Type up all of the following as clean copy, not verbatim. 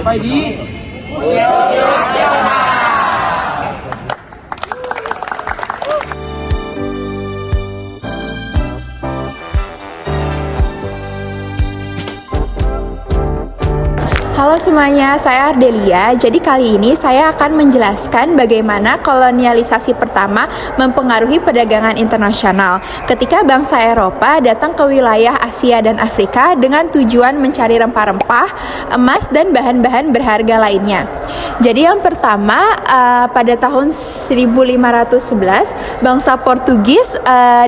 sampai di Halo semuanya, saya Ardelia. Jadi kali ini saya akan menjelaskan bagaimana kolonialisasi pertama mempengaruhi perdagangan internasional ketika bangsa Eropa datang ke wilayah Asia dan Afrika dengan tujuan mencari rempah-rempah, emas, dan bahan-bahan berharga lainnya. Jadi yang pertama, pada tahun 1511, bangsa Portugis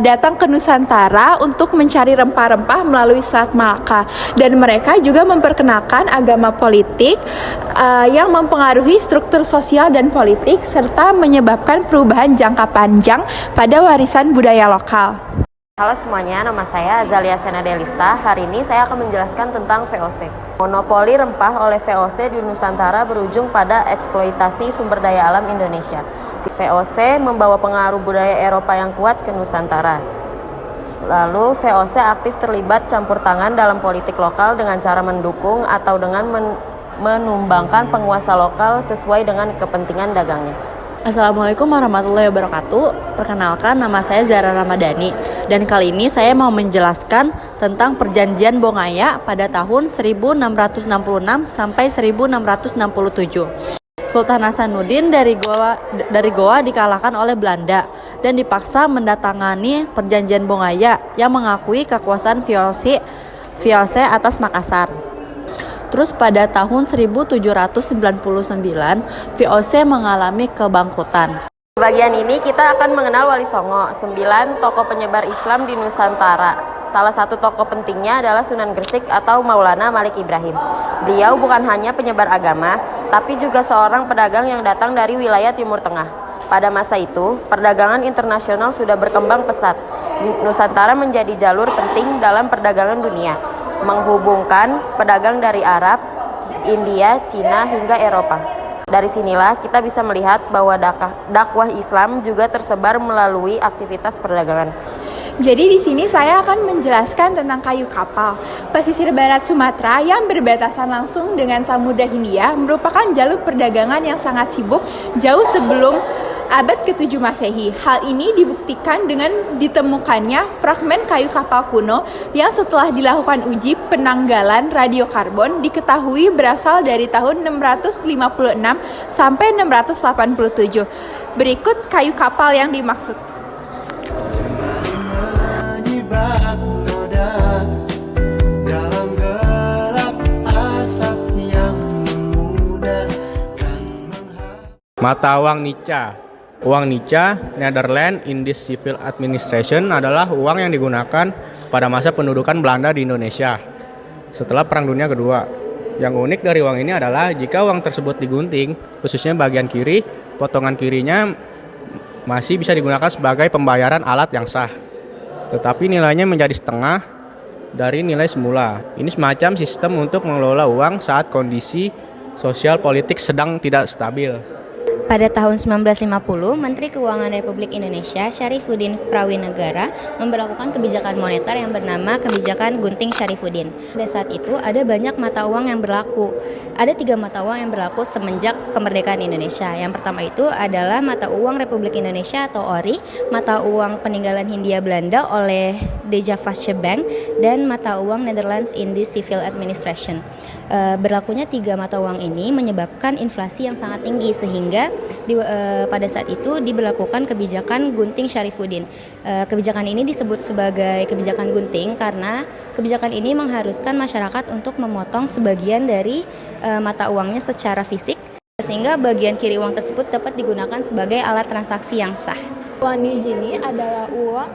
datang ke Nusantara untuk mencari rempah-rempah melalui Selat Malaka, dan mereka juga memperkenalkan agama politik yang mempengaruhi struktur sosial dan politik serta menyebabkan perubahan jangka panjang pada warisan budaya lokal. Halo semuanya, nama saya Azalia Sena Delista. Hari ini saya akan menjelaskan tentang VOC. Monopoli rempah oleh VOC di Nusantara berujung pada eksploitasi sumber daya alam Indonesia. VOC membawa pengaruh budaya Eropa yang kuat ke Nusantara. Lalu VOC aktif terlibat campur tangan dalam politik lokal dengan cara mendukung atau dengan menumbangkan penguasa lokal sesuai dengan kepentingan dagangnya. Assalamualaikum warahmatullahi wabarakatuh. Perkenalkan, nama saya Zara Ramadhani, dan kali ini saya mau menjelaskan tentang Perjanjian Bongaya pada tahun 1666 sampai 1667. Sultan Hasanuddin dari Goa dikalahkan oleh Belanda dan dipaksa mendatangani Perjanjian Bongaya yang mengakui kekuasaan VOC atas Makassar. Terus pada tahun 1799, VOC mengalami kebangkrutan. Di bagian ini kita akan mengenal Wali Songo, 9 tokoh penyebar Islam di Nusantara. Salah satu tokoh pentingnya adalah Sunan Gresik atau Maulana Malik Ibrahim. Beliau bukan hanya penyebar agama, tapi juga seorang pedagang yang datang dari wilayah Timur Tengah. Pada masa itu, perdagangan internasional sudah berkembang pesat. Nusantara menjadi jalur penting dalam perdagangan dunia, menghubungkan pedagang dari Arab, India, Cina, hingga Eropa. Dari sinilah kita bisa melihat bahwa dakwah Islam juga tersebar melalui aktivitas perdagangan. Jadi di sini saya akan menjelaskan tentang kayu kapal. Pesisir barat Sumatera yang berbatasan langsung dengan Samudra Hindia merupakan jalur perdagangan yang sangat sibuk jauh sebelum abad ke-7 Masehi. Hal ini dibuktikan dengan ditemukannya fragmen kayu kapal kuno yang setelah dilakukan uji penanggalan radiokarbon diketahui berasal dari tahun 656 sampai 687. Berikut kayu kapal yang dimaksud. Mata uang Nica. Uang Nica, Netherlands Indies Civil Administration, adalah uang yang digunakan pada masa pendudukan Belanda di Indonesia setelah Perang Dunia Kedua. Yang unik dari uang ini adalah jika uang tersebut digunting, khususnya bagian kiri, potongan kirinya masih bisa digunakan sebagai pembayaran alat yang sah, tetapi nilainya menjadi setengah dari nilai semula. Ini semacam sistem untuk mengelola uang saat kondisi sosial politik sedang tidak stabil. Pada tahun 1950, Menteri Keuangan Republik Indonesia Syarifuddin Prawinegara memberlakukan kebijakan moneter yang bernama Kebijakan Gunting Syarifuddin. Pada saat itu ada banyak mata uang yang berlaku. Ada 3 mata uang yang berlaku semenjak kemerdekaan Indonesia. Yang pertama itu adalah mata uang Republik Indonesia atau ORI, mata uang peninggalan Hindia Belanda oleh De Javasche Bank, dan mata uang Netherlands Indies Civil Administration. Berlakunya 3 mata uang ini menyebabkan inflasi yang sangat tinggi sehingga pada saat itu diberlakukan kebijakan Gunting Syarifuddin. Kebijakan ini disebut sebagai kebijakan gunting karena kebijakan ini mengharuskan masyarakat untuk memotong sebagian dari mata uangnya secara fisik sehingga bagian kiri uang tersebut dapat digunakan sebagai alat transaksi yang sah. Uang Nijini adalah uang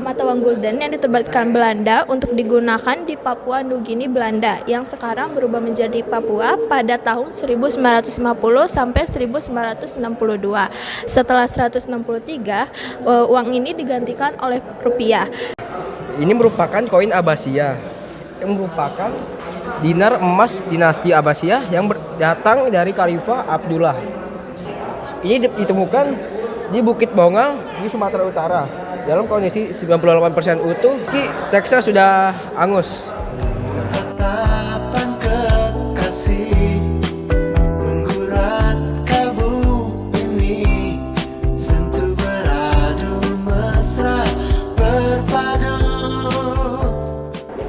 mata uang gulden yang diterbitkan Belanda untuk digunakan di Papua Nugini Belanda yang sekarang berubah menjadi Papua pada tahun 1950 sampai 1962. Setelah 163, uang ini digantikan oleh rupiah. Ini merupakan koin Abbasiyah yang merupakan dinar emas dinasti Abbasiyah yang datang dari Khalifah Abdullah. Ini ditemukan di Bukit Bongal di Sumatera Utara dalam kondisi 98% utuh. Teksnya sudah angus. Ketetapan kekasih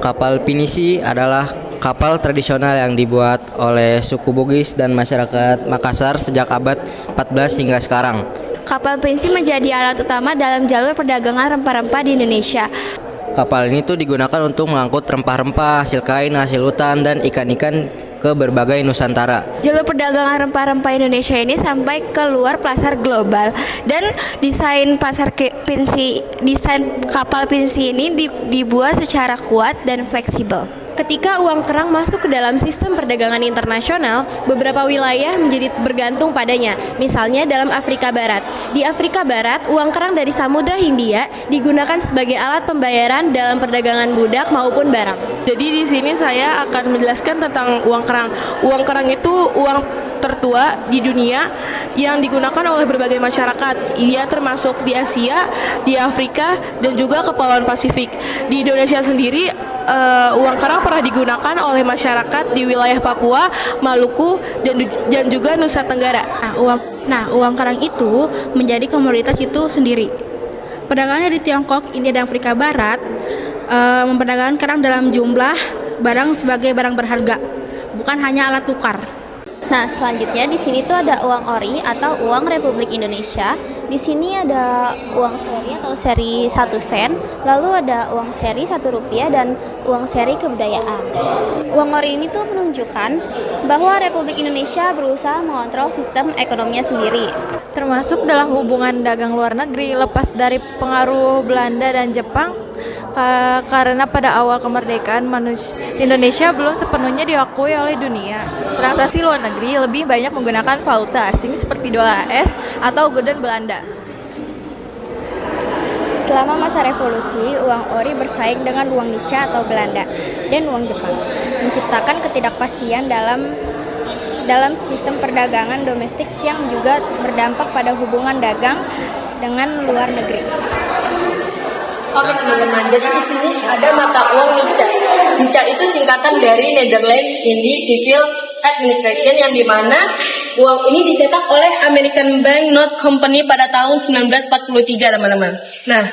Kapal pinisi adalah kapal tradisional yang dibuat oleh suku Bugis dan masyarakat Makassar sejak abad 14 hingga sekarang. Kapal pinisi menjadi alat utama dalam jalur perdagangan rempah-rempah di Indonesia. Kapal ini tuh digunakan untuk mengangkut rempah-rempah, hasil kain, hasil hutan, dan ikan-ikan ke berbagai Nusantara. Jalur perdagangan rempah-rempah Indonesia ini sampai ke luar pasar global, dan desain kapal pinisi ini dibuat secara kuat dan fleksibel. Ketika uang kerang masuk ke dalam sistem perdagangan internasional, beberapa wilayah menjadi bergantung padanya. Misalnya dalam Afrika Barat. Di Afrika Barat, uang kerang dari Samudra Hindia digunakan sebagai alat pembayaran dalam perdagangan budak maupun barang. Jadi di sini saya akan menjelaskan tentang uang kerang. Uang kerang itu uang tertua di dunia yang digunakan oleh berbagai masyarakat. Ia termasuk di Asia, di Afrika, dan juga Kepulauan Pasifik. Di Indonesia sendiri, uang kerang pernah digunakan oleh masyarakat di wilayah Papua, Maluku, dan juga Nusa Tenggara. Uang kerang itu menjadi komoditas itu sendiri. Perdagangannya di Tiongkok, India, dan Afrika Barat memperdagangkan kerang dalam jumlah barang sebagai barang berharga, bukan hanya alat tukar. Nah, selanjutnya di sini tuh ada uang ori atau uang Republik Indonesia. Di sini ada uang seri atau seri 1 sen, lalu ada uang seri 1 rupiah dan uang seri kebudayaan. Uang ori ini tuh menunjukkan bahwa Republik Indonesia berusaha mengontrol sistem ekonominya sendiri. Termasuk dalam hubungan dagang luar negeri lepas dari pengaruh Belanda dan Jepang, karena pada awal kemerdekaan Indonesia belum sepenuhnya diakui oleh dunia. Transaksi luar negeri lebih banyak menggunakan valuta asing seperti dolar AS atau gulden Belanda. Selama masa revolusi, uang ori bersaing dengan uang Nica atau Belanda dan uang Jepang, menciptakan ketidakpastian dalam sistem perdagangan domestik yang juga berdampak pada hubungan dagang dengan luar negeri. Oke teman-teman, jadi di sini ada mata uang Nica. Nica itu singkatan dari Netherlands Indian Civil Administration, yang dimana uang ini dicetak oleh American Bank Note Company pada tahun 1943, teman-teman. Nah,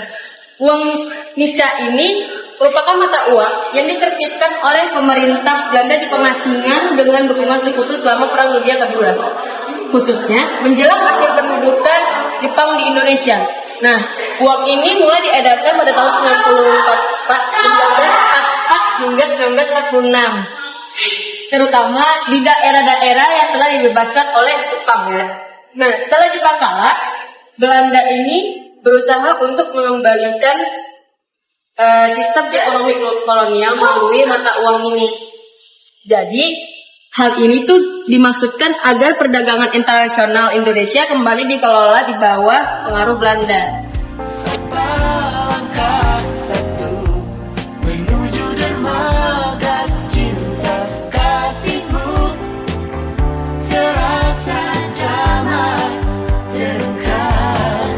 uang Nica ini merupakan mata uang yang diterbitkan oleh pemerintah Belanda di pemasingan dengan dukungan sekutu selama Perang Dunia Kedua, khususnya menjelang akhir pendudukan Jepang di Indonesia. Nah, uang ini mulai diedarkan pada tahun 1944 hingga 1946, terutama di daerah-daerah yang telah dibebaskan oleh Jepang ya. Nah, setelah Jepang kalah, Belanda ini berusaha untuk mengembalikan sistem ekonomi kolonial melalui mata uang ini. Jadi, hal ini tuh dimaksudkan agar perdagangan internasional Indonesia kembali dikelola di bawah pengaruh Belanda. Langkah satu menuju dermaga cinta kasihmu, serasa damai terungkap,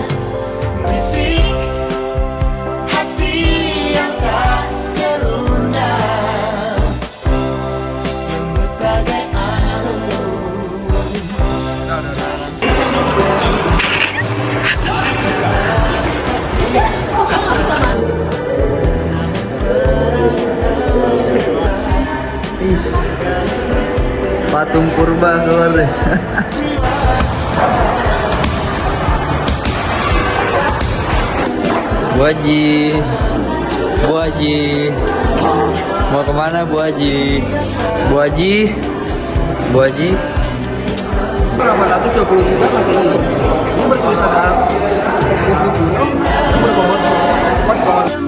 bisik hati yang tak terundang, lembut bagai alun. Patung purba keluar deh. Bu Haji, Bu Haji, mau kemana Bu Haji? Bu Haji, Bu Haji. 820 juta masih ini bertuliskan berbobot 4,5